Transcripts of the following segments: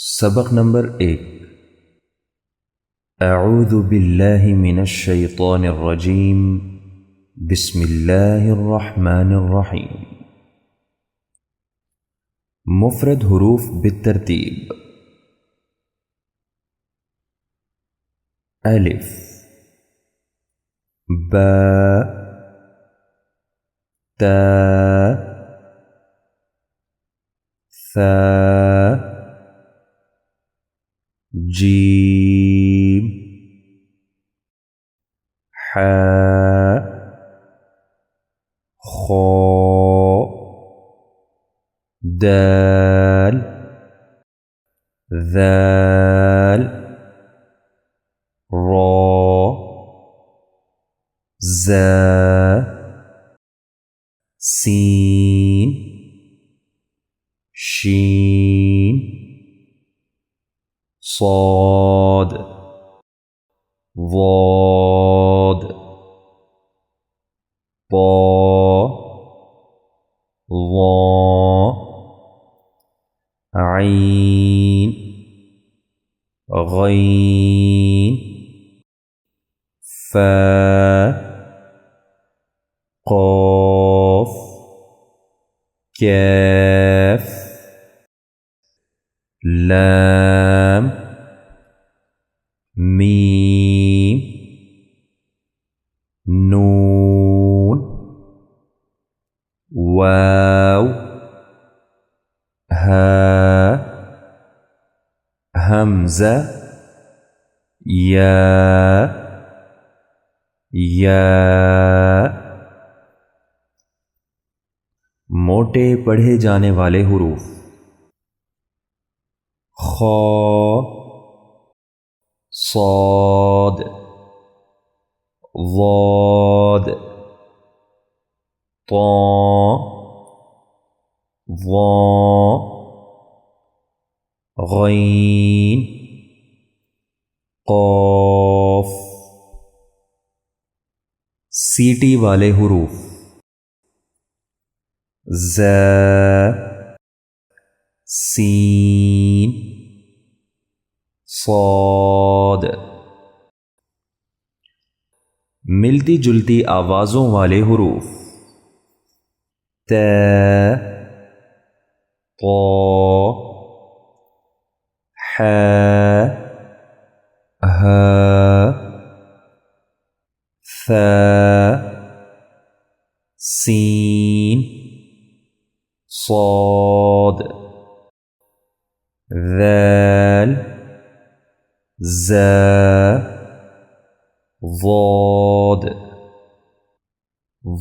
سبق نمبر 1۔ اعوذ باللہ من الشیطان الرجیم، بسم اللہ الرحمن الرحیم۔ مفرد حروف بالترتیب: الف، با، تا، ثا، جیم، حا، خا، دال، ذال، را، زا، سین، شین، صاد، ضاد، طا، ظا، عین، غین، فا، قاف، کاف، لام، میم، نون، واو، ہا، حمزہ، یا، موٹے پڑھے جانے والے حروف: خا، صاد، ضاد، طا، ظا، غین، قاف۔ سیٹی والے حروف: زا، سین، صاد۔ ملتی جلتی آوازوں والے حروف: تا، طا، حا، ہا، ثا، سین، صاد، ذال، زا، ضاد،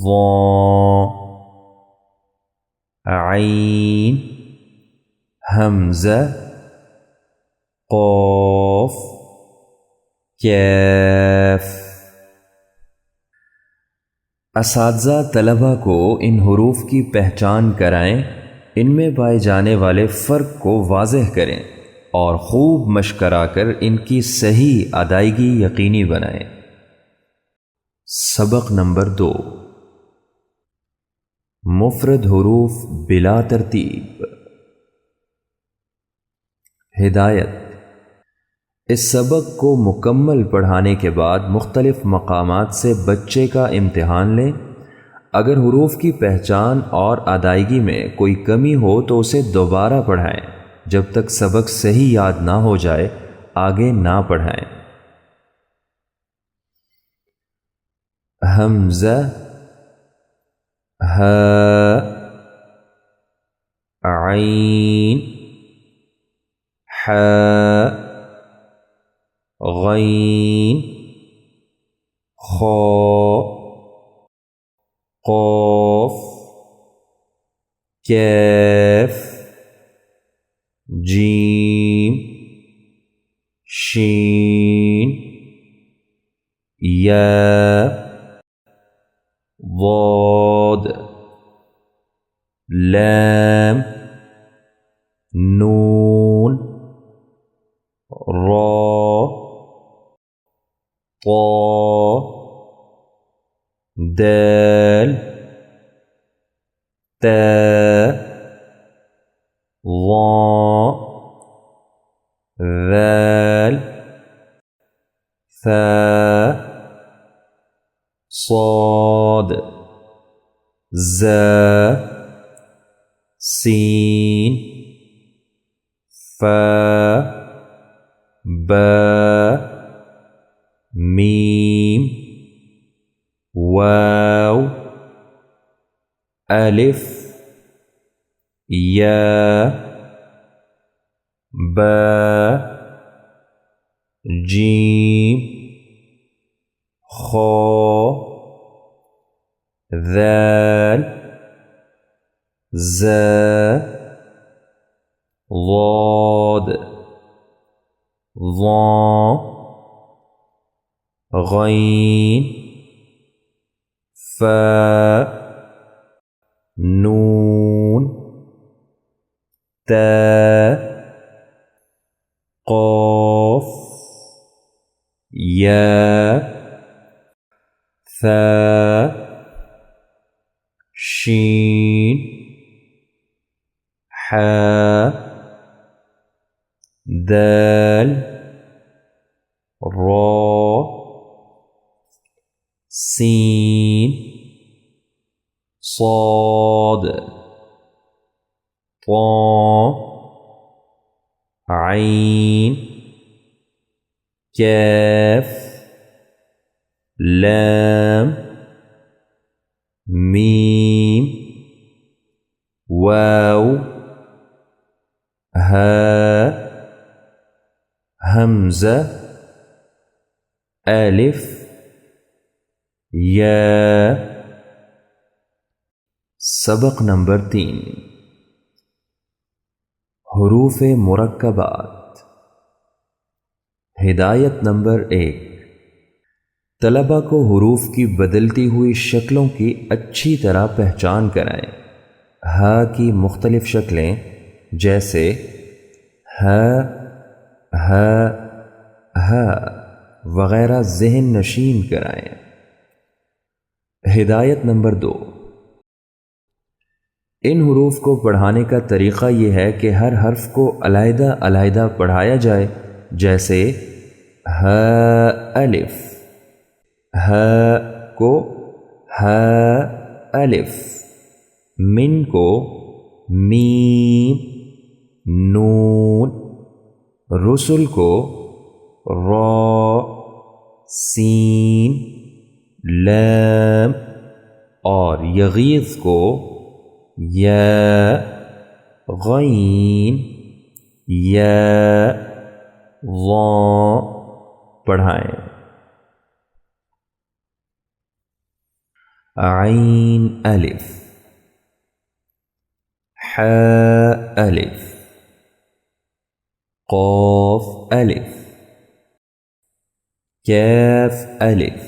ظا، عین، حمزہ، قاف، کاف۔ اساتذہ طلبہ کو ان حروف کی پہچان کرائیں، ان میں پائے جانے والے فرق کو واضح کریں اور خوب مشق کرا کر ان کی صحیح ادائیگی یقینی بنائیں۔ سبق نمبر 2۔ مفرد حروف بلا ترتیب۔ ہدایت: اس سبق کو مکمل پڑھانے کے بعد مختلف مقامات سے بچے کا امتحان لیں۔ اگر حروف کی پہچان اور ادائیگی میں کوئی کمی ہو تو اسے دوبارہ پڑھائیں۔ جب تک سبق صحیح یاد نہ ہو جائے آگے نہ پڑھائیں۔ حمزہ، ہا، عین، حا، غین، خا، قاف، کاف، جیم، شین، یا، ضاد، لام، نون، را، طا، دال، تا، ظا، ذال ثا صاد زا سین فا با میم واو الف یا با جیم خا ذال زا ضاد ظا غین فا نون تا قاف یا ثا شین حا دال را سین صاد طا عین کاف لام میم واو ہا حمزہ الف یا سبق نمبر 3 حروف مرکبات ہدایت نمبر 1 طلبہ کو حروف کی بدلتی ہوئی شکلوں کی اچھی طرح پہچان کرائیں ہا کی مختلف شکلیں جیسے ہا ہا ہا وغیرہ ذہن نشین کرائیں ہدایت نمبر 2 ان حروف کو پڑھانے کا طریقہ یہ ہے کہ ہر حرف کو علیحدہ علیحدہ پڑھایا جائے جیسے ہ الف ہ کو ہ الف من کو میم نون رسل کو را سین لام اور یغیظ کو یا غین یا ضا پڑھائیں عین الف ح الف قاف الف کاف الف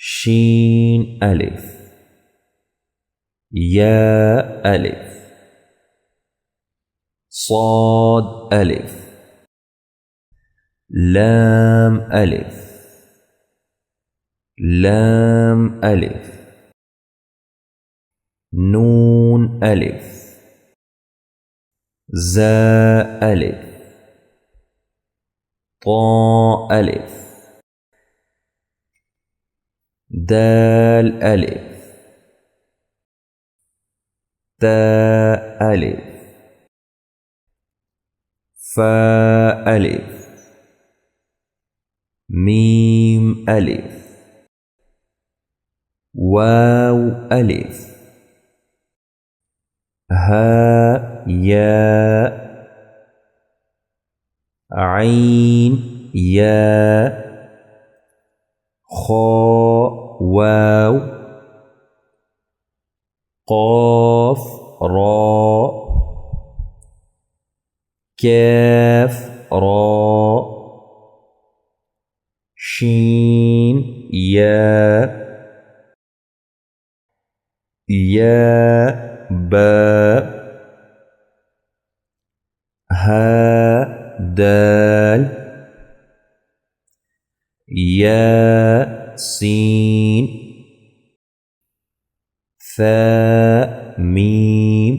شین الف یا الف صاد الف لام الف لام الف نون الف زا الف طا الف دال الف تا الف فا الف میم الف واو الف ها یا عین یا خا واو قاف را کاف را شین یا با ها دال یا سین ثا میم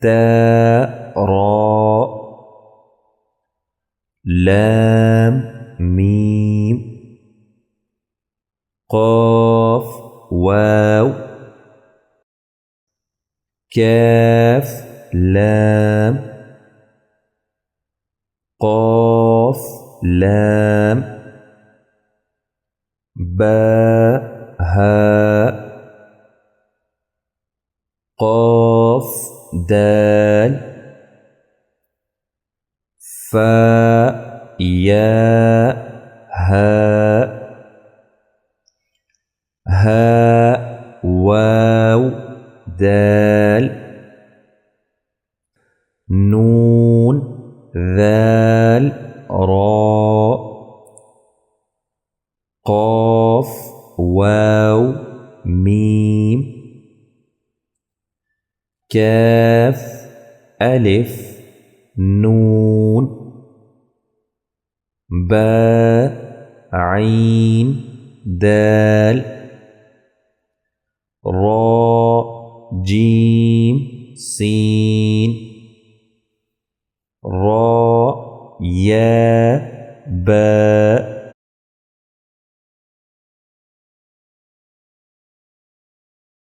تا را لام میم قاف واو كاف لام قاف لام با هاء قاف دال فاء ياء هاء هاء واو دال نون ذال را قاف واو ميم كاف ألف نون با عين دال را جيم سين را يا باء